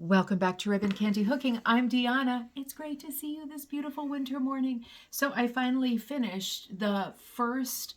Welcome back to Ribbon Candy Hooking. I'm Deanna. It's great to see you this beautiful winter morning. So I finally finished the first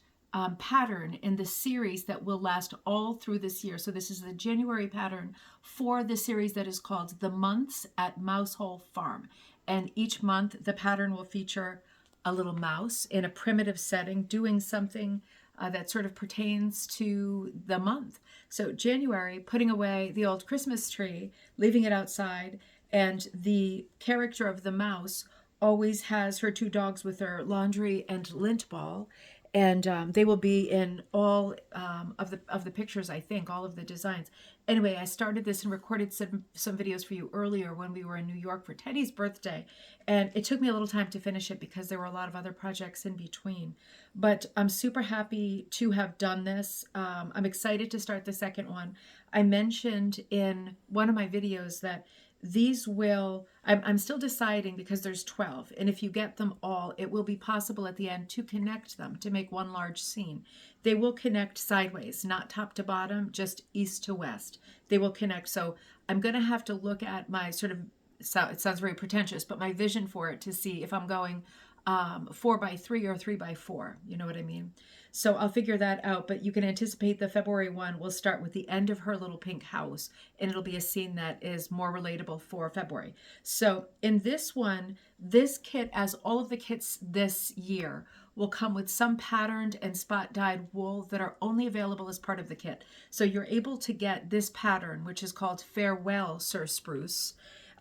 pattern in the series that will last all through this year. So this is the January pattern for the series that is called The Months at Mousehole Farm. And each month the pattern will feature a little mouse in a primitive setting doing something that sort of pertains to the month. So January, putting away the old Christmas tree, leaving it outside, and the character of the mouse always has her two dogs with her laundry and lint ball, and they will be in all of the pictures, I think, all of the designs. Anyway, I started this and recorded some videos for you earlier when we were in New York for Teddy's birthday, and it took me a little time to finish it because there were a lot of other projects in between. But I'm super happy to have done this. I'm excited to start the second one. I mentioned in one of my videos that these will, I'm still deciding because there's 12, and if you get them all, it will be possible at the end to connect them to make one large scene. They will connect sideways, not top to bottom, just east to west. They will connect. So I'm going to have to look at my sort of, so it sounds very pretentious, but my vision for it to see if I'm going 4x3 or 3x4. You know what I mean? So I'll figure that out, but you can anticipate the February one will start with the end of her little pink house, and it'll be a scene that is more relatable for February. So in this one, this kit, as all of the kits this year, will come with some patterned and spot dyed wool that are only available as part of the kit. So you're able to get this pattern, which is called Farewell, Sir Spruce,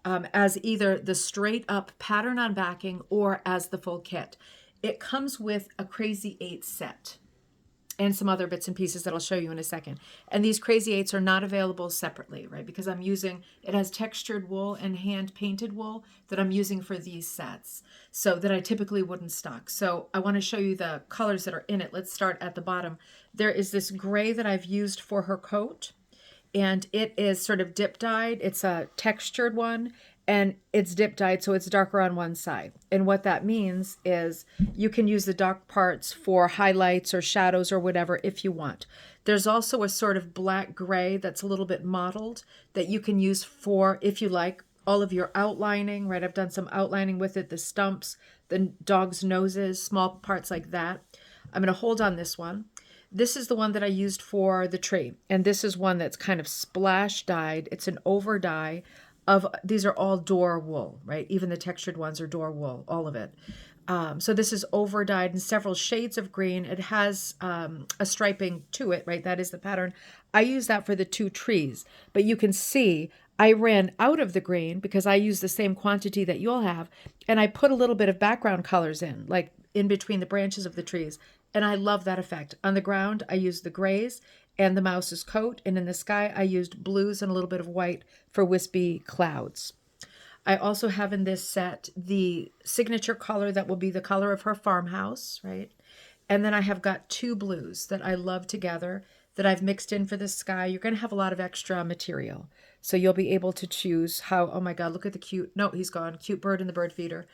as either the straight up pattern on backing or as the full kit. It comes with a Crazy 8 set and some other bits and pieces that I'll show you in a second. And these Crazy 8s are not available separately, right? Because I'm using, it has textured wool and hand painted wool that I'm using for these sets, so that I typically wouldn't stock. So I want to show you the colors that are in it. Let's start at the bottom. There is this gray that I've used for her coat, and it is sort of dip dyed. It's a textured one, and it's dip dyed, so it's darker on one side. And what that means is you can use the dark parts for highlights or shadows or whatever if you want. There's also a sort of black gray that's a little bit mottled that you can use for, if you like, all of your outlining, right? I've done some outlining with it, the stumps, the dog's noses, small parts like that. I'm going to hold on this one. This is the one that I used for the tree, and this is one that's kind of splash dyed. It's an over dye of, these are all door wool, right? Even the textured ones are door wool, all of it. So this is over dyed in several shades of green. It has a striping to it, right? That is the pattern. I use that for the two trees, but you can see I ran out of the green because I use the same quantity that you'll have, and I put a little bit of background colors in, like in between the branches of the trees. And I love that effect. On the ground, I used the grays and the mouse's coat. And in the sky, I used blues and a little bit of white for wispy clouds. I also have in this set the signature color that will be the color of her farmhouse, right? And then I have got two blues that I love together that I've mixed in for the sky. You're going to have a lot of extra material. So you'll be able to choose how, oh my God, look at the cute, no, he's gone, cute bird in the bird feeder.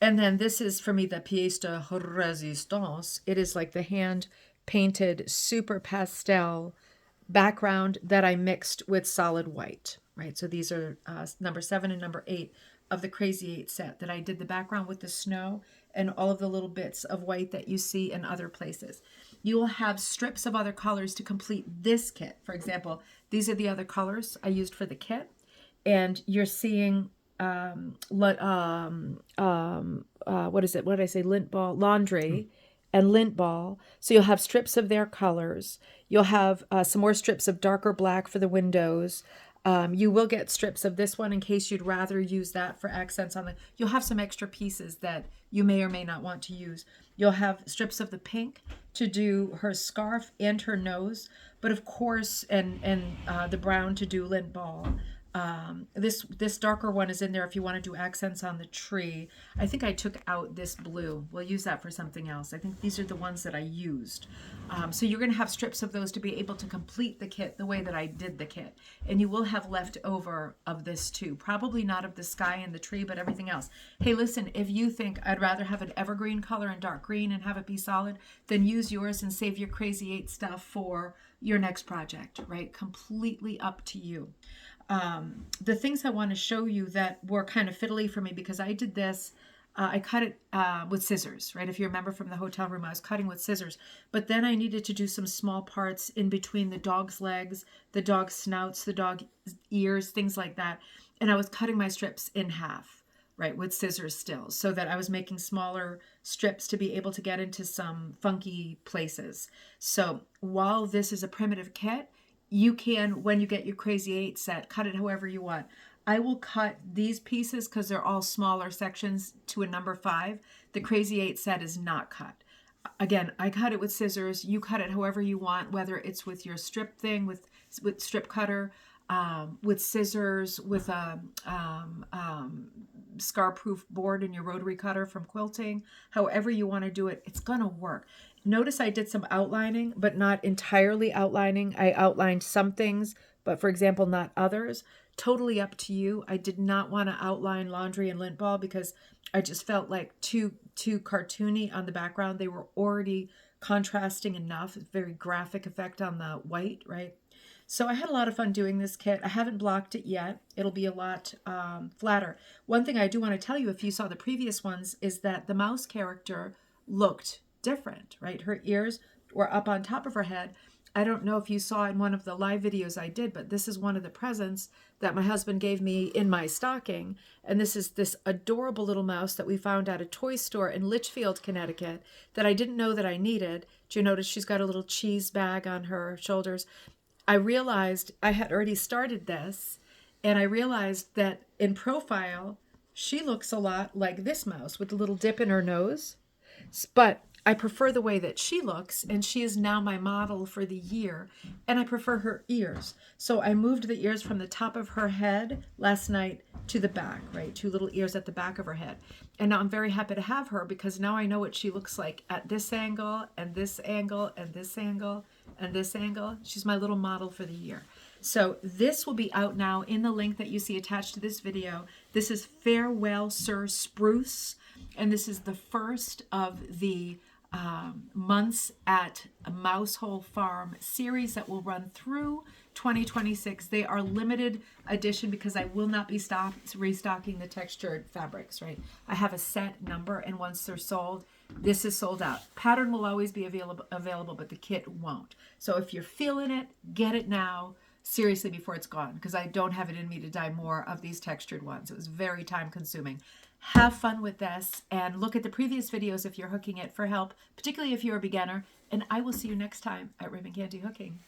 And then this is for me the pièce de résistance. It is like the hand painted super pastel background that I mixed with solid white, right? So these are number 7 and number 8 of the Crazy 8 set that I did the background with the snow and all of the little bits of white that you see in other places. You will have strips of other colors to complete this kit. For example, these are the other colors I used for the kit, and you're seeing what is it? What did I say? Lint ball, laundry, and lint ball. So you'll have strips of their colors. You'll have some more strips of darker black for the windows. You will get strips of this one in case you'd rather use that for accents on the. You'll have some extra pieces that you may or may not want to use. You'll have strips of the pink to do her scarf and her nose, but of course, and the brown to do lint ball. This darker one is in there if you want to do accents on the tree. I think I took out this blue. We'll use that for something else. I think these are the ones that I used. So you're going to have strips of those to be able to complete the kit the way that I did the kit. And you will have left over of this too. Probably not of the sky and the tree, but everything else. Hey, listen, if you think I'd rather have an evergreen color and dark green and have it be solid, then use yours and save your Crazy 8 stuff for your next project, right? Completely up to you. the things I want to show you that were kind of fiddly for me, because I did this, I cut it with scissors, right? If you remember from the hotel room, I was cutting with scissors. But then I needed to do some small parts in between the dog's legs, the dog's snouts, the dog's ears, things like that. And I was cutting my strips in half, right, with scissors still, so that I was making smaller strips to be able to get into some funky places. So while this is a primitive kit, you can, when you get your Crazy 8 set, cut it however you want. I will cut these pieces because they're all smaller sections to a number 5. The Crazy 8 set is not cut. Again, I cut it with scissors. You cut it however you want, whether it's with your strip thing, with strip cutter, with scissors, with a scar-proof board in your rotary cutter from quilting. However you want to do it, it's going to work. Notice I did some outlining, but not entirely outlining. I outlined some things, but for example, not others. Totally up to you. I did not want to outline laundry and lint ball because I just felt like too cartoony on the background. They were already contrasting enough. Very graphic effect on the white, right? So I had a lot of fun doing this kit. I haven't blocked it yet. It'll be a lot flatter. One thing I do want to tell you, if you saw the previous ones, is that the mouse character looked different, right? Her ears were up on top of her head. I don't know if you saw in one of the live videos I did, but this is one of the presents that my husband gave me in my stocking. And this is this adorable little mouse that we found at a toy store in Litchfield, Connecticut, that I didn't know that I needed. Do you notice she's got a little cheese bag on her shoulders? I realized I had already started this, and I realized that in profile, she looks a lot like this mouse with a little dip in her nose. But I prefer the way that she looks, and she is now my model for the year, and I prefer her ears. So I moved the ears from the top of her head last night to the back, right? 2 little ears at the back of her head. And now I'm very happy to have her because now I know what she looks like at this angle, and this angle, and this angle, and this angle. She's my little model for the year. So this will be out now in the link that you see attached to this video. This is Farewell Sir Spruce, and this is the first of the months at Mousehole Farm series that will run through 2026. They are limited edition because I will not be restocking the textured fabrics, right? I have a set number, and once they're sold, this is sold out. Pattern will always be available, but the kit won't. So if you're feeling it, get it now, seriously, before it's gone, because I don't have it in me to dye more of these textured ones. It was very time consuming. Have fun with this, and look at the previous videos if you're hooking it for help, particularly if you're a beginner, and I will see you next time at Ribbon Candy Hooking.